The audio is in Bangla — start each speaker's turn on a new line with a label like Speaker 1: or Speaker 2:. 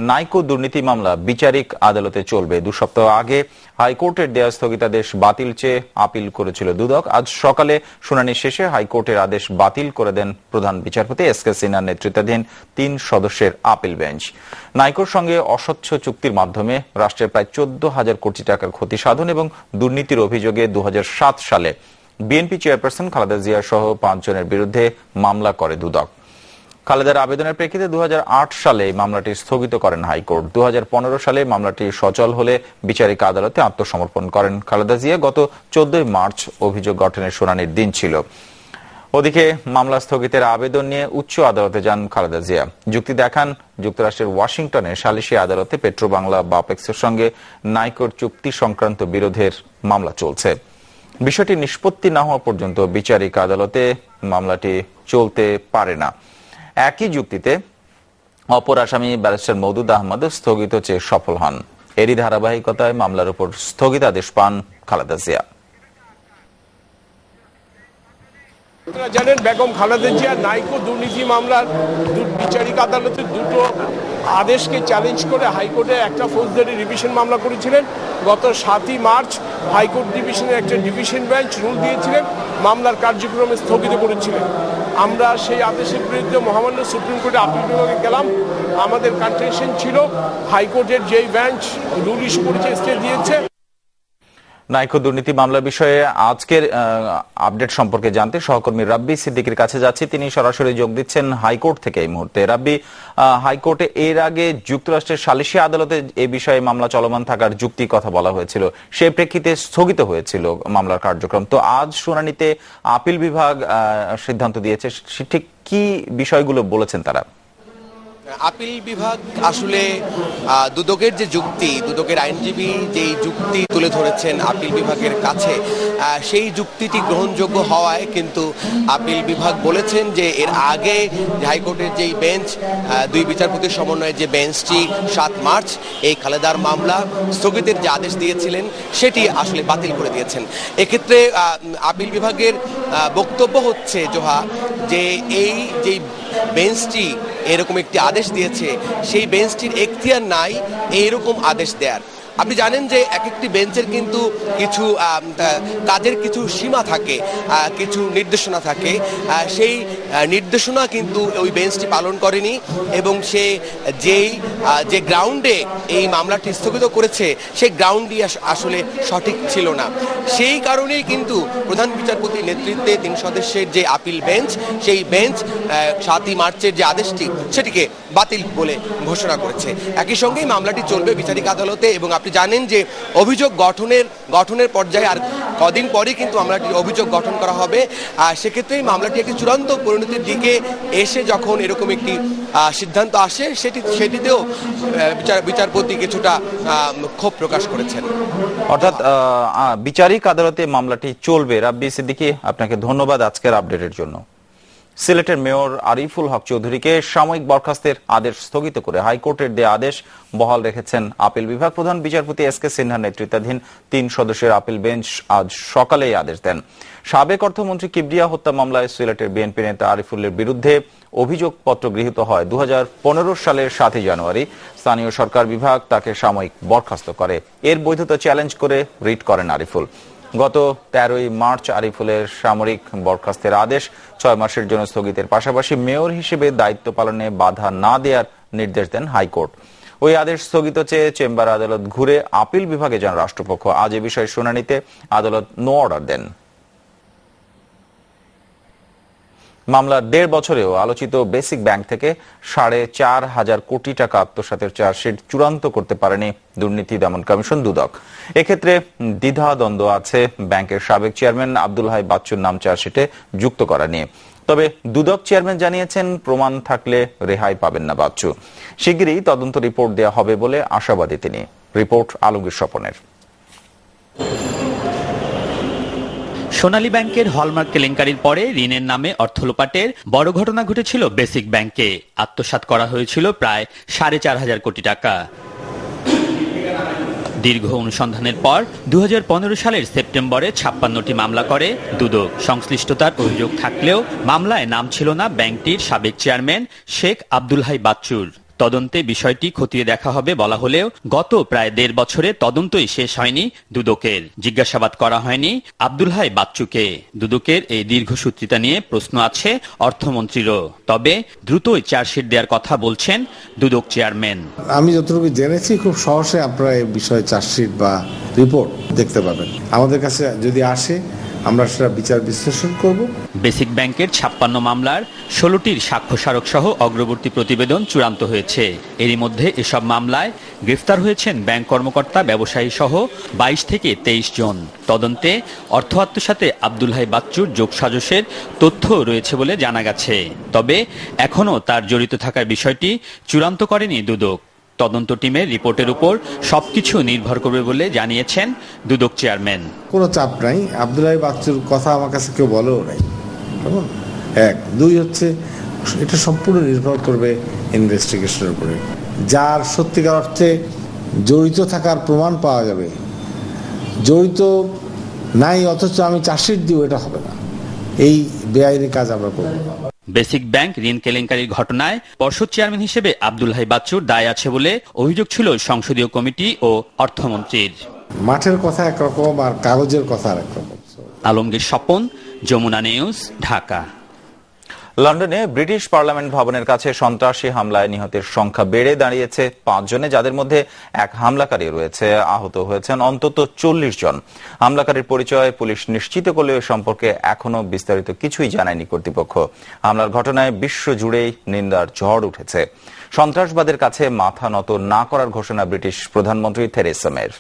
Speaker 1: নাইকো দুর্নীতি মামলা বিচারিক আদালতে চলবে। 2 সপ্তাহ আগে হাইকোর্টের দেয়া স্থগিতাদেশ বাতিল চেয়ে আপিল করেছিল দুদক। আজ সকালে শুনানি শেষে হাইকোর্টের আদেশ বাতিল করে দেন প্রধান বিচারপতি এসকে সিনহার নেতৃত্বাধীন 3 সদস্যের আপিল বেঞ্চ। নাইকোর সঙ্গে অস্বচ্ছ চুক্তির মাধ্যমে রাষ্ট্রের প্রায় 14,000 কোটি টাকার ক্ষতি সাধন এবং দুর্নীতির অভিযোগে 2007 সালে বিএনপি চেয়ারপারসন খালেদা জিয়া সহ 5 জনের বিরুদ্ধে মামলা করে দুদক। খালেদার আবেদনের প্রেক্ষিতে 2008 সালে মামলাটি স্থগিত করেন হাইকোর্ট। 2015 সালে মামলাটি সচল হলে বিচারিক আদালতে আত্মসমর্পণ করেন খালেদা জিয়া। গত 14 মার্চ অভিযোগ গঠনের শুনানির দিন ছিল। ওদিকে মামলা স্থগিতের আবেদন নিয়ে উচ্চ আদালতে যান খালেদা জিয়া। যুক্তি দেখান যুক্তরাষ্ট্রের ওয়াশিংটনে সালিশি আদালতে পেট্রোবাংলা বাপেক্সের সঙ্গে নাইকোর চুক্তি সংক্রান্ত বিরোধের মামলা চলছে। বিষয়টি নিষ্পত্তি না হওয়া পর্যন্ত বিচারিক আদালতে মামলাটি চলতে পারে না। একই যুক্তিতে অপর আসামি ব্যারিস্টার মওদুদ আহমদ স্থগিত চেয়ে সফল হন। এরই ধারাবাহিকতায় মামলার উপর স্থগিতাদেশ পান খালেদা জিয়া।
Speaker 2: আপনারা জানেন বেগম খালেদা জিয়া নাইকো দুর্নীতি মামলার বিচারিক আদালতে 2টো আদেশকে চ্যালেঞ্জ করে হাইকোর্টে একটা ফৌজদারি রিভিশন মামলা করেছিলেন। গত 7ই মার্চ হাইকোর্ট ডিভিশনের একটা ডিভিশন বেঞ্চ রুল দিয়েছিলেন, মামলার কার্যক্রমে স্থগিত করেছিলেন। আমরা সেই আদেশের বিরুদ্ধে মহামান্য সুপ্রিম কোর্টে আপিল বিভাগে গেলাম। আমাদের কন্টেনশন ছিল হাইকোর্টের যেই বেঞ্চ রুল ইস্যু করেছে, স্টে দিয়েছে।
Speaker 1: নাইকো দুর্নীতি মামলার বিষয়ে আজকের আপডেট সম্পর্কে জানতে সহকর্মী রাব্বি সিদ্দিকীর কাছে যাচ্ছি। তিনি সরাসরি যোগ দিচ্ছেন হাইকোর্ট থেকে এই মুহূর্তে। রাব্বি, হাইকোর্টে এর আগে যুক্তরাষ্ট্রের সালিশি আদালতে এই বিষয়ে মামলা চলমান থাকার যুক্তির কথা বলা হয়েছিল, সেই প্রেক্ষিতে স্থগিত হয়েছিল মামলার কার্যক্রম। তো আজ শুনানিতে আপিল বিভাগ সিদ্ধান্ত দিয়েছে, ঠিক কি বিষয়গুলো বলেছেন তারা?
Speaker 3: আপিল বিভাগ আসলে দুদকের যে যুক্তি, দুদকের আইনজীবী যেই যুক্তি তুলে ধরেছেন আপিল বিভাগের কাছে, সেই যুক্তিটি গ্রহণযোগ্য হওয়ায় কিন্তু আপিল বিভাগ বলেছেন যে এর আগে হাইকোর্টের যেই বেঞ্চ 2 বিচারপতির সমন্বয়ে যে বেঞ্চটি 7 মার্চ এই খালেদার মামলা স্থগিতের যে আদেশ দিয়েছিলেন সেটি আসলে বাতিল করে দিয়েছেন। এক্ষেত্রে আপিল বিভাগের বক্তব্য হচ্ছে জোহা যে এই যে বেঞ্চটি এরকম একটি আদেশ দিয়েছে, সেই বেঞ্চটির এখতিয়ার নাই এইরকম আদেশ দেয়ার। আপনি জানেন যে এক একটি বেঞ্চের কিন্তু কিছু কাজের কিছু সীমা থাকে, কিছু নির্দেশনা থাকে। সেই নির্দেশনা কিন্তু ওই বেঞ্চটি পালন করেনি এবং সে যে গ্রাউন্ডে এই মামলাটি স্থগিত করেছে সেই গ্রাউন্ডই আসলে সঠিক ছিল না। সেই কারণেই কিন্তু প্রধান বিচারপতির নেতৃত্বে 3 সদস্যের যে আপিল বেঞ্চ, সেই বেঞ্চ 7ই মার্চের যে আদেশটি সেটিকে বাতিল বলে ঘোষণা করেছে। একই সঙ্গেই মামলাটি চলবে বিচারিক আদালতে এবং আপনি জানেন যে অভিযোগ গঠনের পর্যায়ে আর কদিন পরে কিন্তু মামলাটির অভিযোগ গঠন করা হবে। সেক্ষেত্রেই মামলাটি একটি চূড়ান্ত পরিণতির দিকে এসে যখন এরকম একটি সিদ্ধান্ত আসে সেটিতেও বিচারপতি কিছুটা ক্ষোভ প্রকাশ করেছেন।
Speaker 1: অর্থাৎ বিচারিক আদালতে মামলাটি চলবে। রাব্বি সিদ্দিকী, আপনাকে ধন্যবাদ আজকের আপডেটের জন্য। সিলেটের মেয়র আরিফুল হক চৌধুরীকে সাময়িক বরখাস্তের আদেশ স্থগিত করে হাইকোর্টের দেয়া আদেশ বহাল রেখেছেন আপিল বিভাগ। প্রধান বিচারপতি এসকে সিনহার নেতৃত্বাধীন 3 সদস্যের আপিল বেঞ্চ আজ সকালে এই আদেশ দেন। সাবেক অর্থমন্ত্রী কিবরিয়া হত্যা মামলায় সিলেটের বিএনপি নেতা আরিফুলের বিরুদ্ধে অভিযোগপত্র গৃহীত হয় 2015 সালের 7 জানুয়ারি। স্থানীয় সরকার বিভাগ তাকে সাময়িক বরখাস্ত করে। এর বৈধতা চ্যালেঞ্জ করে রিট করেন আরিফুল। গত 13ই মার্চ আরিফুলের সামরিক বরখাস্তের আদেশ 6 মাসের জন্য স্থগিতের পাশাপাশি মেয়র হিসেবে দায়িত্ব পালনে বাধা না দেওয়ার নির্দেশ দেন হাইকোর্ট। ওই আদেশ স্থগিত চেয়ে চেম্বার আদালত ঘুরে আপিল বিভাগে যান রাষ্ট্রপক্ষ। আজ এ বিষয়ে শুনানিতে আদালত নো অর্ডার দেন। মামলার 1.5 বছরেও আলোচিত বেসিক ব্যাংক থেকে 4.5 কোটি টাকা আত্মসাতের চার্জশিট চূড়ান্ত করতে পারেনি দুর্নীতি দমন কমিশন দুদক। এক্ষেত্রে দ্বিধাদ্বন্দ্ব আছে ব্যাংকের সাবেক চেয়ারম্যান আব্দুল হাই বাচ্চুর নাম চার্জশিটে যুক্ত করা নিয়ে। তবে দুদক চেয়ারম্যান জানিয়েছেন প্রমাণ থাকলে রেহাই পাবেন না বাচ্চু। শিগগিরই তদন্ত রিপোর্ট দেওয়া হবে বলে আশাবাদী তিনি। রিপোর্ট আলমগীর স্বপনের।
Speaker 4: সোনালী ব্যাংকের হলমার্ক কেলেঙ্কারির পরে ঋণের নামে অর্থ লোপাটের বড় ঘটনা ঘটেছিল বেসিক ব্যাংকে। আত্মসাৎ করা হয়েছিল প্রায় 4.5 কোটি টাকা। দীর্ঘ অনুসন্ধানের পর 2015 সালের সেপ্টেম্বরে 56টি মামলা করে দুদক। সংশ্লিষ্টতার অভিযোগ থাকলেও মামলায় নাম ছিল না ব্যাংকটির সাবেক চেয়ারম্যান শেখ আব্দুল হাই বাচ্চুর। তদন্তে বিষয়টি খতিয়ে দেখা হবে বলা হলেও গত প্রায় 1.5 বছরে তদন্তই শেষ হয়নি দুদকের। জিজ্ঞাসাবাদ করা হয়নি আব্দুল হাই বাচ্চুকে। দুদকের এই দীর্ঘসূত্রিতা নিয়ে প্রশ্ন আছে অর্থমন্ত্রীরও। তবে দ্রুতই চার্জশিট দেওয়ার কথা বলছেন দুদক চেয়ারম্যান।
Speaker 5: আমি যতটুকু জেনেছি খুব সহজে আপনারা এই বিষয়ে চার্জশিট বা রিপোর্ট দেখতে পাবেন। আমাদের কাছে যদি আসে আমরা সেটা বিচার বিশ্লেষণ করব।
Speaker 4: বেসিক ব্যাংকের 56 মামলার 16টির সাক্ষ্য স্মারক সহ অগ্রবর্তী প্রতিবেদন চূড়ান্ত হয়েছে। এরই মধ্যে এসব মামলায় গ্রেফতার হয়েছেন ব্যাংক কর্মকর্তা, ব্যবসায়ী সহ 22 থেকে 23 জন। তদন্তে অর্থ আত্মসাতে আব্দুল হাই বাচ্চুর যোগসাজশের তথ্য রয়েছে বলে জানা গেছে। তবে এখনও তার জড়িত থাকার বিষয়টি চূড়ান্ত করেনি দুদক। তদন্ত টিমের রিপোর্টের উপর সবকিছু নির্ভর করবে বলে জানিয়েছেন দুদক চেয়ারম্যান।
Speaker 5: কোনো চাপ নাই, আব্দুল হাই বাচ্চুর কথা আমার কাছে কেউ বলেও নাই। কেমন 1 2 হচ্ছে এটা সম্পূর্ণ নির্ভর করবে ইনভেস্টিগেশনের উপরে। যার সত্যিকার অর্থে জড়িত থাকার প্রমাণ পাওয়া যাবে, জড়িত নাই অথচ আমি চার্জশিট দিব, এটা হবে না। এই বেআইনি কাজ আমরা করব না।
Speaker 4: বেসিক ব্যাংক ঋণ কেলেঙ্কারির ঘটনায় পর্ষদ চেয়ারম্যান হিসেবে আব্দুল হাই বাচ্চুর দায় আছে বলে অভিযোগ ছিল সংসদীয় কমিটি ও অর্থমন্ত্রীর।
Speaker 5: মাঠের কথা একরকম আর কাগজের কথা আরেক রকম।
Speaker 4: আলমগীর স্বপন, যমুনা নিউজ, ঢাকা।
Speaker 1: লন্ডনে ব্রিটিশ পার্লামেন্ট ভবনের কাছে সন্ত্রাসী হামলায় নিহতের সংখ্যা বেড়ে দাঁড়িয়েছে 5 জনে, যাদের মধ্যে এক হামলাকারী রয়েছে। আহত হয়েছেন অন্তত 40 জন। হামলাকারীর পরিচয় পুলিশ নিশ্চিত করলেও এ সম্পর্কে এখনো বিস্তারিত কিছুই জানায়নি কর্তৃপক্ষ। হামলার ঘটনায় বিশ্বজুড়েই নিন্দার ঝড় উঠেছে। সন্ত্রাসবাদের কাছে মাথা নত না করার ঘোষণা ব্রিটিশ প্রধানমন্ত্রী থেরেসা মের।